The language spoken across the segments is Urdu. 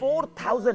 4000,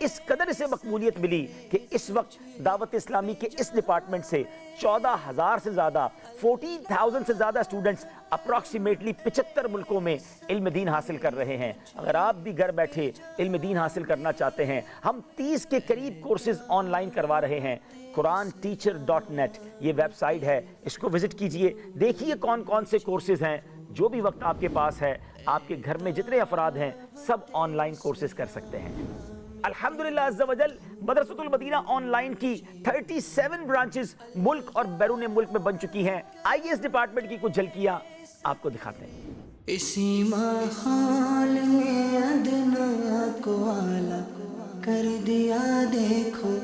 اس قدر اسے مقبولیت ملی کہ اس وقت دعوت اسلامی کے اس ڈپارٹمنٹ سے 14,000 سے زیادہ 14,000 سے زیادہ اسٹوڈنٹس اپروکسیمیٹلی 75 ملکوں میں علم دین حاصل کر رہے ہیں۔ اگر آپ بھی گھر بیٹھے علم دین حاصل کرنا چاہتے ہیں، ہم 30 کے قریب کورسز آن لائن کروا رہے ہیں۔ QuranTeacher.net یہ ویب سائٹ ہے، اس کو وزٹ کیجئے، دیکھیے کون کون سے کورسز ہیں۔ جو بھی وقت آپ کے پاس ہے، آپ کے گھر میں جتنے افراد ہیں سب آن لائن کورسز کر سکتے ہیں۔ الحمدللہ عز و جل مدرسۃ المدینہ آن لائن کی 37 برانچز ملک اور بیرون ملک میں بن چکی ہیں۔ آئیے اس ڈپارٹمنٹ کی کچھ جھلکیاں آپ کو دکھاتے ہیں۔ اسی ماحول میں ادنا کو اعلیٰ کر دیا، دیکھو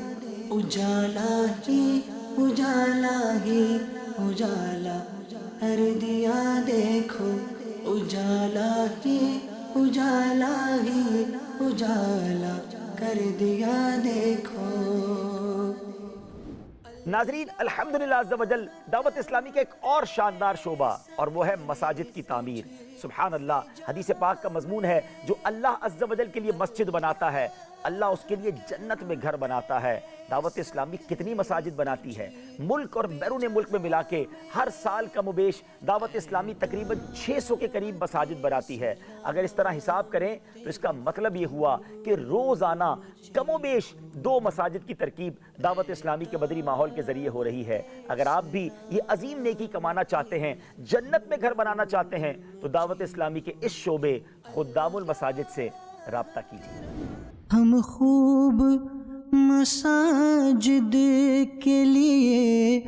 اجالا ہی اجالا ہی اجالا کر دیا، دیکھو اجالا ہی اجالا ہی اجالا کر دیا، دیکھو۔ ناظرین، الحمدللہ عز و جل دعوت اسلامی کا ایک اور شاندار شعبہ، اور وہ ہے مساجد کی تعمیر۔ سبحان اللہ، حدیث پاک کا مضمون ہے جو اللہ عز و جل کے لیے مسجد بناتا ہے، اللہ اس کے لیے جنت میں گھر بناتا ہے۔ دعوت اسلامی کتنی مساجد بناتی ہے، ملک اور بیرون ملک میں ملا کے ہر سال کم و بیش دعوت اسلامی تقریباً 600 کے قریب مساجد بناتی ہے۔ اگر اس طرح حساب کریں تو اس کا مطلب یہ ہوا کہ روزانہ کم و بیش 2 مساجد کی ترکیب دعوت اسلامی کے مدنی ماحول کے ذریعے ہو رہی ہے۔ اگر آپ بھی یہ عظیم نیکی کمانا چاہتے ہیں، جنت میں گھر بنانا چاہتے ہیں، تو دعوت اسلامی کے اس شعبے خدام المساجد سے رابطہ کیجیے۔ ہم خوب مساجد کے لیے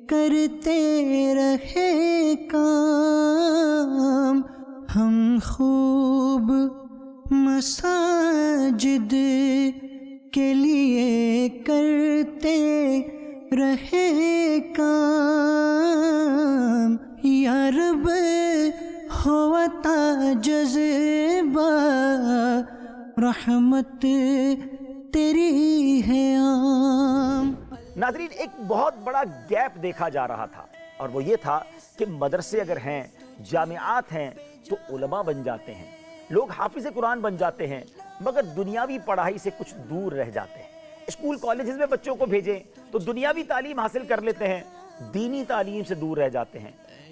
کرتے رہے کام، ہم خوب مساجد کے لیے کرتے رہے کام، یا رب ہوتا جذبہ رحمت تیری ہے عام۔ ناظرین، ایک بہت بڑا گیپ دیکھا جا رہا تھا، اور وہ یہ تھا کہ مدرسے اگر ہیں، جامعات ہیں، تو علماء بن جاتے ہیں، لوگ حافظ قرآن بن جاتے ہیں، مگر دنیاوی پڑھائی سے کچھ دور رہ جاتے ہیں۔ اسکول کالجز میں بچوں کو بھیجیں تو دنیاوی تعلیم حاصل کر لیتے ہیں، دینی تعلیم سے دور رہ جاتے ہیں۔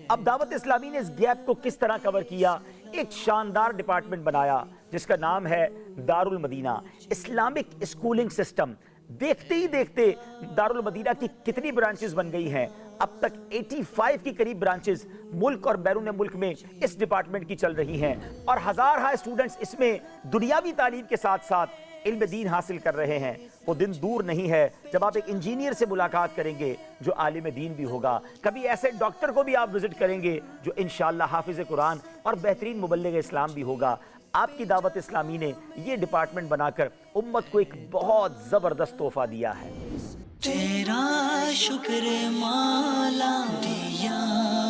اب دعوت اسلامی نے اس گیپ کو کس طرح کور کیا؟ ایک شاندار ڈپارٹمنٹ بنایا جس کا نام ہے دار المدینہ اسلامک اسکولنگ سسٹم۔ دیکھتے ہی دیکھتے دار المدینہ کی کتنی برانچز بن گئی ہیں، اب تک 85 کی قریب برانچز ملک اور بیرون ملک میں اس ڈپارٹمنٹ کی چل رہی ہیں، اور ہزارہ اسٹوڈنٹس اس میں دنیاوی تعلیم کے ساتھ ساتھ علم دین حاصل کر رہے ہیں۔ وہ دن دور نہیں ہے جب آپ ایک انجینئر سے ملاقات کریں گے جو عالم دین بھی ہوگا، کبھی ایسے ڈاکٹر کو بھی آپ وزٹ کریں گے جو انشاءاللہ حافظ قرآن اور بہترین مبلغ اسلام بھی ہوگا۔ آپ کی دعوت اسلامی نے یہ ڈپارٹمنٹ بنا کر امت کو ایک بہت زبردست تحفہ دیا ہے۔ تیرا شکر مولا دیا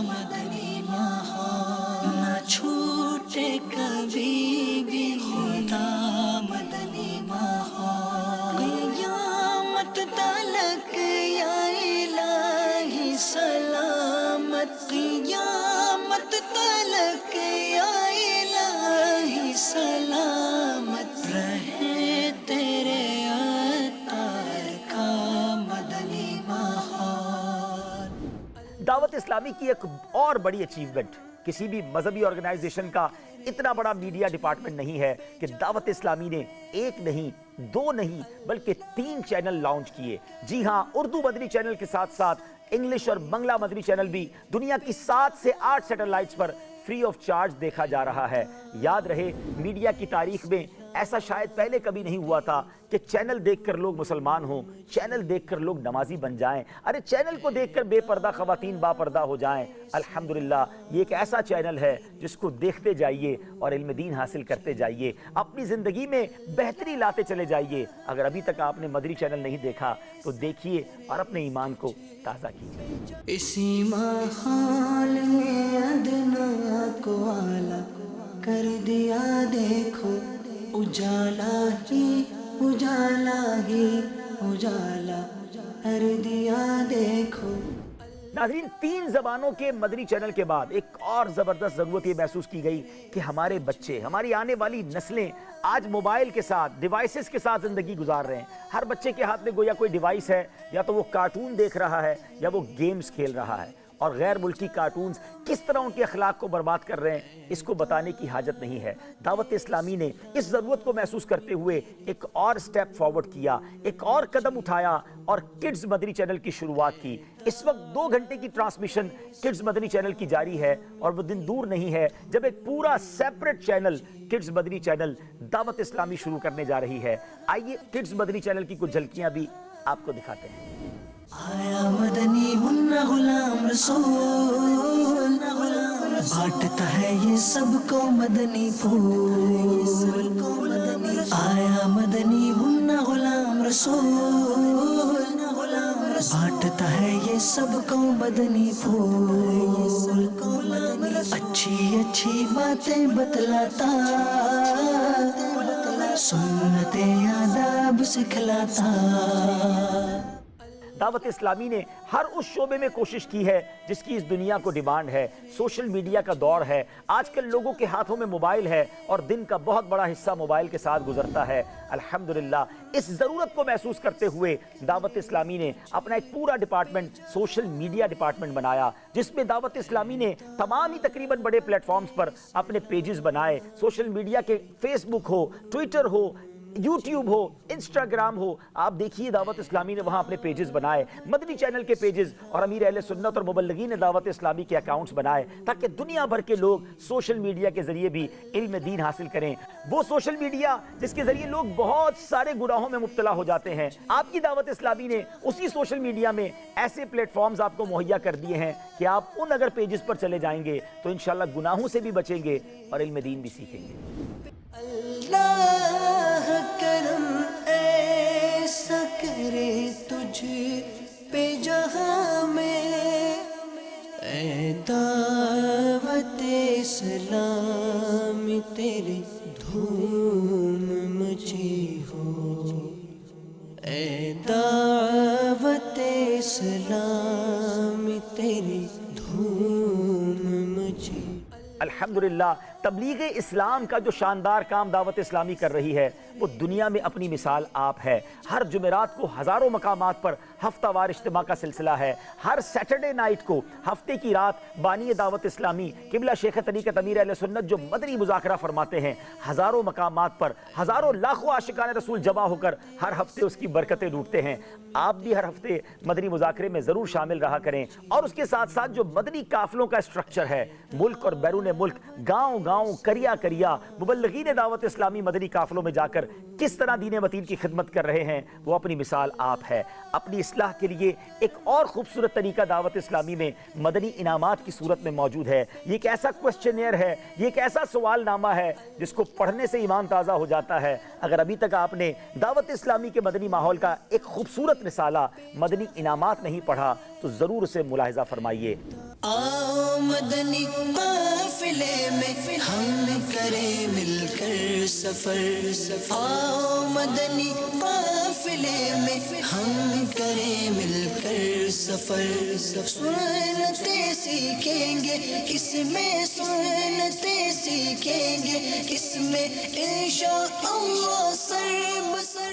مدنی ماحول، نہ چھوٹے کبھی بھی خدا مدنی ماحول، قیامت تلک یا الہی سلامت، قیامت تلک یا الہی سلامت رہے تیرے عطار کا مدنی ماحول۔ دعوت اسلامی کی ایک اور بڑی اچیومنٹ، کسی بھی مذہبی آرگنائزیشن کا اتنا بڑا میڈیا ڈپارٹمنٹ نہیں ہے کہ دعوت اسلامی نے 1 نہیں 2 نہیں بلکہ 3 چینل لانچ کیے۔ جی ہاں، اردو مدنی چینل کے ساتھ ساتھ انگلش اور بنگلہ مدنی چینل بھی دنیا کی 7 سے 8 satellites per free of charge دیکھا جا رہا ہے۔ یاد رہے، میڈیا کی تاریخ میں ایسا شاید پہلے کبھی نہیں ہوا تھا کہ چینل دیکھ کر لوگ مسلمان ہوں، چینل دیکھ کر لوگ نمازی بن جائیں، ارے چینل کو دیکھ کر بے پردہ خواتین با پردہ ہو جائیں۔ الحمدللہ یہ ایک ایسا چینل ہے جس کو دیکھتے جائیے اور علم دین حاصل کرتے جائیے، اپنی زندگی میں بہتری لاتے چلے جائیے۔ اگر ابھی تک آپ نے مدنی چینل نہیں دیکھا تو دیکھیے اور اپنے ایمان کو تازہ کیجیے۔ اسی ماحول میں ادنا کو اعلیٰ کر دیا، دیکھو اجالا ہی اجالا ہی اجالا کر دیا، دیکھو۔ ناظرین، 3 زبانوں کے مدنی چینل کے بعد ایک اور زبردست ضرورت یہ محسوس کی گئی کہ ہمارے بچے، ہماری آنے والی نسلیں آج موبائل کے ساتھ ڈیوائسز کے ساتھ زندگی گزار رہے ہیں. ہر بچے کے ہاتھ میں گویا کوئی ڈیوائس ہے, یا تو وہ کارٹون دیکھ رہا ہے یا وہ گیمز کھیل رہا ہے. اور غیر ملکی کارٹونز کس طرح ان کے اخلاق کو برباد کر رہے ہیں اس کو بتانے کی حاجت نہیں ہے. دعوت اسلامی نے اس ضرورت کو محسوس کرتے ہوئے ایک اور سٹیپ فارورڈ کیا, ایک اور قدم اٹھایا اور کڈز مدنی چینل کی شروعات کی. اس وقت 2 گھنٹے کی ٹرانسمیشن کڈز مدنی چینل کی جاری ہے, اور وہ دن دور نہیں ہے جب ایک پورا سیپریٹ چینل کڈز مدنی چینل دعوت اسلامی شروع کرنے جا رہی ہے. آئیے کڈز مدنی چینل کی کچھ جھلکیاں بھی آپ کو دکھاتے ہیں. آیا مدنی منا غلام رسول, بانٹتا ہے یہ سب کو مدنی پھول. آیا مدنی منا غلام رسول, بانٹتا ہے یہ سب کو مدنی پھول. اچھی اچھی باتیں بتلاتا, سنت آداب سکھلاتا. دعوت اسلامی نے ہر اس شعبے میں کوشش کی ہے جس کی اس دنیا کو ڈیمانڈ ہے. سوشل میڈیا کا دور ہے, آج کل لوگوں کے ہاتھوں میں موبائل ہے اور دن کا بہت بڑا حصہ موبائل کے ساتھ گزرتا ہے. الحمدللہ اس ضرورت کو محسوس کرتے ہوئے دعوت اسلامی نے اپنا ایک پورا ڈپارٹمنٹ سوشل میڈیا ڈپارٹمنٹ بنایا, جس میں دعوت اسلامی نے تمام ہی تقریباً بڑے پلیٹ فارمز پر اپنے پیجز بنائے. سوشل میڈیا کے فیس بک ہو, ٹویٹر ہو, یوٹیوب ہو, انسٹاگرام ہو, آپ دیکھیے دعوت اسلامی نے وہاں اپنے پیجز بنائے, مدنی چینل کے پیجز, اور امیر اہل سنت اور مبلغین نے دعوت اسلامی کے اکاؤنٹس بنائے تاکہ دنیا بھر کے لوگ سوشل میڈیا کے ذریعے بھی علم دین حاصل کریں. وہ سوشل میڈیا جس کے ذریعے لوگ بہت سارے گناہوں میں مبتلا ہو جاتے ہیں, آپ کی دعوت اسلامی نے اسی سوشل میڈیا میں ایسے پلیٹ فارمز آپ کو مہیا کر دیے ہیں کہ آپ ان اگر پیجز پر چلے جائیں گے تو انشاءاللہ گناہوں سے بھی بچیں گے اور علم دین بھی سیکھیں گے. اللہ کرم ایسا کرے تجھ پہ جہاں میں, اے دعوت اسلام تیری دھوم مچی ہو, اے دعوت اسلام تیری دھوم مچی. الحمدللہ تبلیغ اسلام کا جو شاندار کام دعوت اسلامی کر رہی ہے وہ دنیا میں اپنی مثال آپ ہے. ہر جمعرات کو ہزاروں مقامات پر ہفتہ وار اجتماع کا سلسلہ ہے. ہر سیٹرڈے نائٹ کو ہفتے کی رات بانی دعوت اسلامی قبلہ شیخ طریقت امیر اہل سنت جو مدنی مذاکرہ فرماتے ہیں, ہزاروں مقامات پر ہزاروں لاکھوں عاشقان رسول جمع ہو کر ہر ہفتے اس کی برکتیں ڈھونڈتے ہیں. آپ بھی ہر ہفتے مدنی مذاکرے میں ضرور شامل رہا کریں. اور اس کے ساتھ ساتھ جو مدنی قافلوں کا اسٹرکچر ہے, ملک اور بیرون ملک, گاؤں گاؤں, کریا کریا, مبلغین دعوت اسلامی مدنی قافلوں میں جا کر کس طرح دین متین کی خدمت کر رہے ہیں, وہ اپنی مثال آپ ہے. اپنی اصلاح کے لیے ایک اور خوبصورت طریقہ دعوت اسلامی میں مدنی انعامات کی صورت میں موجود ہے. یہ ایک ایسا کوسچنیئر ہے, یہ ایک ایسا سوال نامہ ہے جس کو پڑھنے سے ایمان تازہ ہو جاتا ہے. اگر ابھی تک آپ نے دعوت اسلامی کے مدنی ماحول کا ایک خوبصورت رسالہ مدنی انعامات نہیں پڑھا تو ضرور اسے ملاحظہ فرمائیے. آؤ مدنی قافلے میں ہم کریں مل کر سفر, آؤ مدنی قافلے میں ہم کریں مل کر سفر. سنتے سیکھیں گے کس میں, سنتے سیکھیں گے کس میں, انشاءاللہ سر بسر.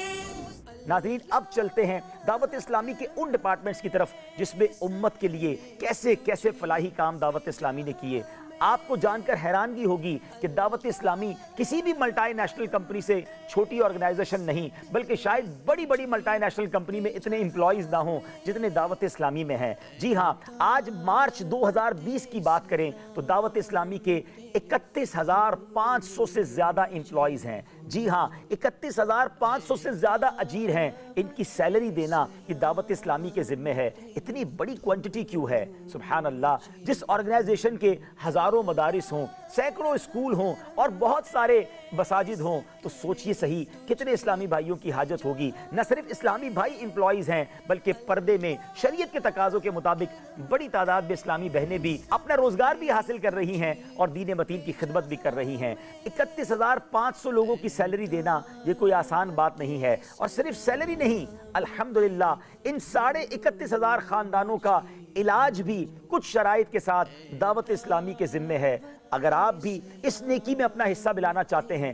ناظرین اب چلتے ہیں دعوت اسلامی کے ان ڈپارٹمنٹس کی طرف جس میں امت کے لیے کیسے کیسے فلاحی کام دعوت اسلامی نے کیے. آپ کو جان کر حیرانگی ہوگی کہ دعوت اسلامی کسی بھی ملٹائی نیشنل کمپنی سے چھوٹی آرگنائزیشن نہیں, بلکہ شاید بڑی بڑی ملٹائی نیشنل کمپنی میں اتنے امپلائیز نہ ہوں جتنے دعوت اسلامی میں ہیں. جی ہاں, آج مارچ 2020 کی بات کریں تو دعوت اسلامی کے 31,500 سے زیادہ امپلائیز ہیں. جی ہاں, 31,500 سے زیادہ اجیر ہیں. ان کی سیلری دینا یہ دعوت اسلامی کے ذمہ ہے. اتنی بڑی کوانٹٹی کیوں ہے؟ سبحان اللہ. جس آرگنائزیشن کے ہزاروں مدارس ہوں, سینکڑوں اسکول ہوں اور بہت سارے مساجد ہوں, تو سوچئے صحیح کتنے اسلامی بھائیوں کی حاجت ہوگی. نہ صرف اسلامی بھائی امپلائیز ہیں بلکہ پردے میں شریعت کے تقاضوں کے مطابق بڑی تعداد میں اسلامی بہنیں بھی اپنا روزگار بھی حاصل کر رہی ہیں اور دین متین کی خدمت بھی کر رہی ہیں. 31,500 لوگوں کی سیلری دینا یہ کوئی آسان بات نہیں ہے. اور صرف سیلری نہیں, الحمدللہ ان 31,500 خاندانوں کا علاج بھی کچھ شرائط کے ساتھ دعوت اسلامی کے ذمہ ہے. اگر آپ بھی اس نیکی میں اپنا حصہ ملانا چاہتے ہیں,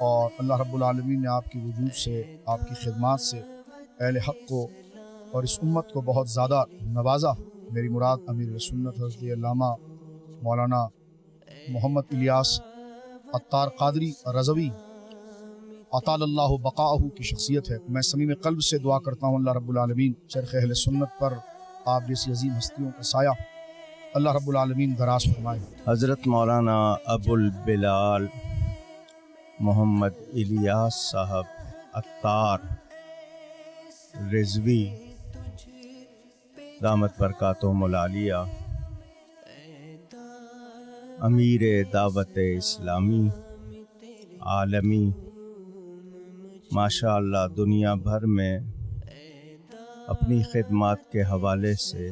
اور اللہ رب العالمین نے آپ کے وجود سے، آپ کی خدمات سے اہل حق کو اور اس امت کو بہت زیادہ نوازا۔ میری مراد امیر سنت حضرت علامہ مولانا محمد الیاس عطار قادری رضوی اطال اللہ بقاءہ کی شخصیت ہے۔ میں صمیم قلب سے دعا کرتا ہوں اللہ رب العالمین چرخ اہل سنت پر آپ جیسی عظیم ہستیوں کا سایہ اللہ رب العالمین دراز فرمائے۔ حضرت مولانا ابو البلال محمد الیاس صاحب عطار رضوی دامت برکاتہم العالیہ امیر دعوت اسلامی عالمی، ماشاء اللہ دنیا بھر میں اپنی خدمات کے حوالے سے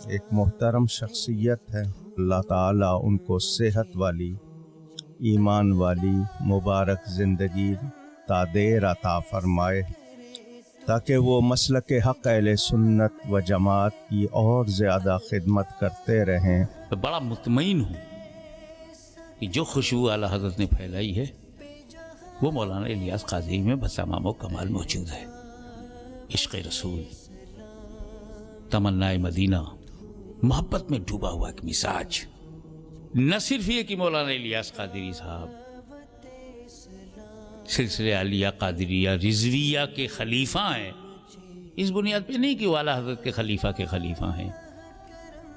ایک محترم شخصیت ہے۔ اللہ تعالیٰ ان کو صحت والی، ایمان والی مبارک زندگی تا دیر عطا فرمائے، تاکہ وہ مسلک حق اہل سنت و جماعت کی اور زیادہ خدمت کرتے رہیں۔ بڑا مطمئن ہوں کہ جو خوشبو اعلیٰ حضرت نے پھیلائی ہے وہ مولانا الیاس قادری میں بتمام و کمال موجود ہے۔ عشق رسول، تمنائے مدینہ، محبت میں ڈوبا ہوا ایک مزاج۔ نہ صرف یہ کہ مولانا الیاس قادری صاحب سلسلہ عالیہ قادریہ رضویہ کے خلیفہ ہیں، اس بنیاد پہ نہیں کہ وہ اعلیٰ حضرت کے خلیفہ ہیں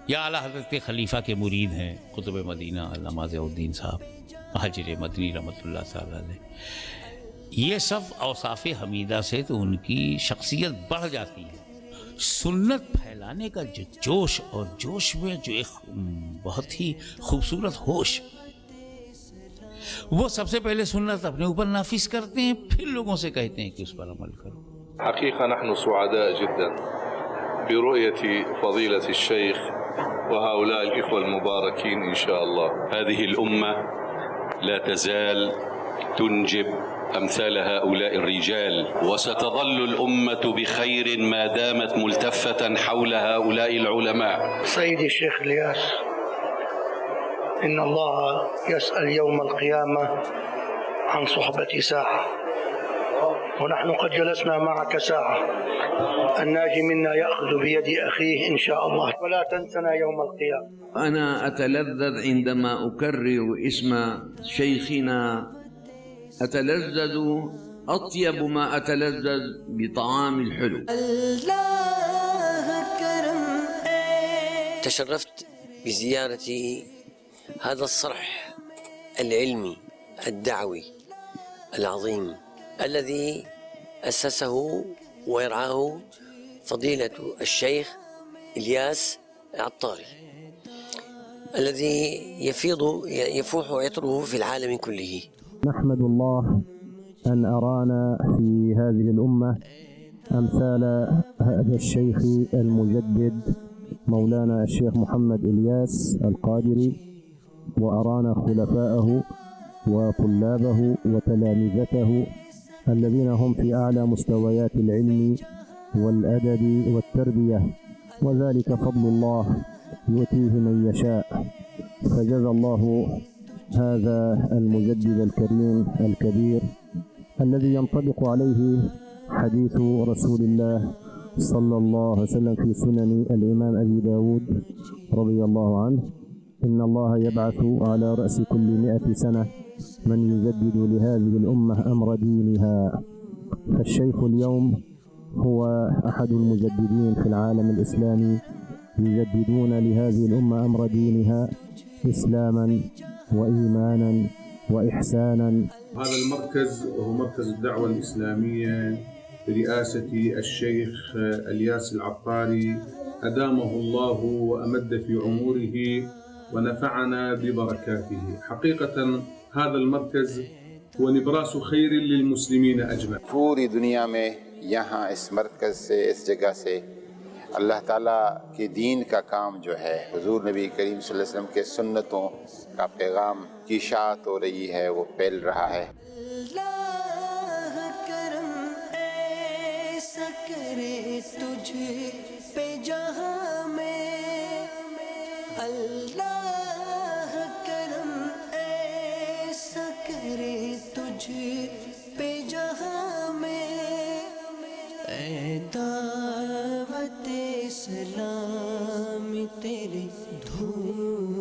یا اعلیٰ حضرت کے خلیفہ کے مرید ہیں۔ قطب مدینہ علامہ ضیاء الدین صاحب حاجر مدنی رحمۃ اللہ تعالیٰ علیہ، یہ سب اوصاف حمیدہ سے تو ان کی شخصیت بڑھ جاتی ہے۔ سنت پھیلانے کا جو جوش، اور جوش میں جو ایک بہت ہی خوبصورت ہوش، وہ سب سے پہلے سنت اپنے اوپر نافذ کرتے ہیں، پھر لوگوں سے کہتے ہیں کہ اس پر عمل کرو۔ حقيقة نحن سعداء جدا برؤية فضيلة الشيخ وهؤلاء الإخوة المباركين إن شاء الله. هذه الأمة لا تزال تنجب أمثال هؤلاء الرجال، وستظل الأمة بخير ما دامت ملتفة حول هؤلاء العلماء. سيدي الشيخ الياس، إن الله يسأل يوم القيامة عن صحبة ساعة، ونحن قد جلسنا معك ساعة، الناجي منا يأخذ بيد أخيه إن شاء الله، ولا تنسنا يوم القيامة. أنا أتلذذ عندما أكرر اسم شيخنا، أتلذذ أطيب ما أتلذذ بطعام الحلو. اللہ کرم تشرفت بزيارة هذا الصرح العلمي الدعوي العظيم الذي أسسه ويرعاه فضيلة الشيخ إلياس عطاري، الذي يفوح عطره في العالم كله. نحمد الله أن أرانا في هذه الأمة أمثال هذا الشيخ المجدد مولانا الشيخ محمد إلياس القادري، وأرانا خلفاءه وطلابه وتلامذته الذين هم في أعلى مستويات العلم والأدب والتربية، وذلك فضل الله يؤتيه من يشاء. فجزى الله هذا المجدد الكريم الكبير الذي ينطبق عليه حديث رسول الله صلى الله عليه وسلم في سنن الإمام أبي داود رضي الله عنه: إن الله يبعث على رأس كل 100 سنة من يجدد لهذه الأمة أمر دينها. فالشيخ اليوم هو أحد المجددين في العالم الإسلامي، يجددون لهذه الأمة أمر دينها إسلاما وإيمانا وإحسانا. هذا المركز وهو مركز الدعوة الإسلامية برئاسة الشيخ إلياس العطاري، أدامه الله وأمد في عمره ونفعنا ببركاته. حقيقة هذا المركز هو نبراس خير للمسلمين أجمع. پوری دنیا میں یہاں اس مرکز سے، اس جگہ سے اللہ تعالیٰ کے دین کا کام جو ہے، حضور نبی کریم صلی اللہ علیہ وسلم کے سنتوں کا پیغام کی اشاعت ہو رہی ہے، وہ پھیل رہا ہے۔ اللہ کرم ایسا کرے تجھ پہ جہاں میں، اللہ کرم ایسا کرے تجھ دعوت اسلام تیرے دھوم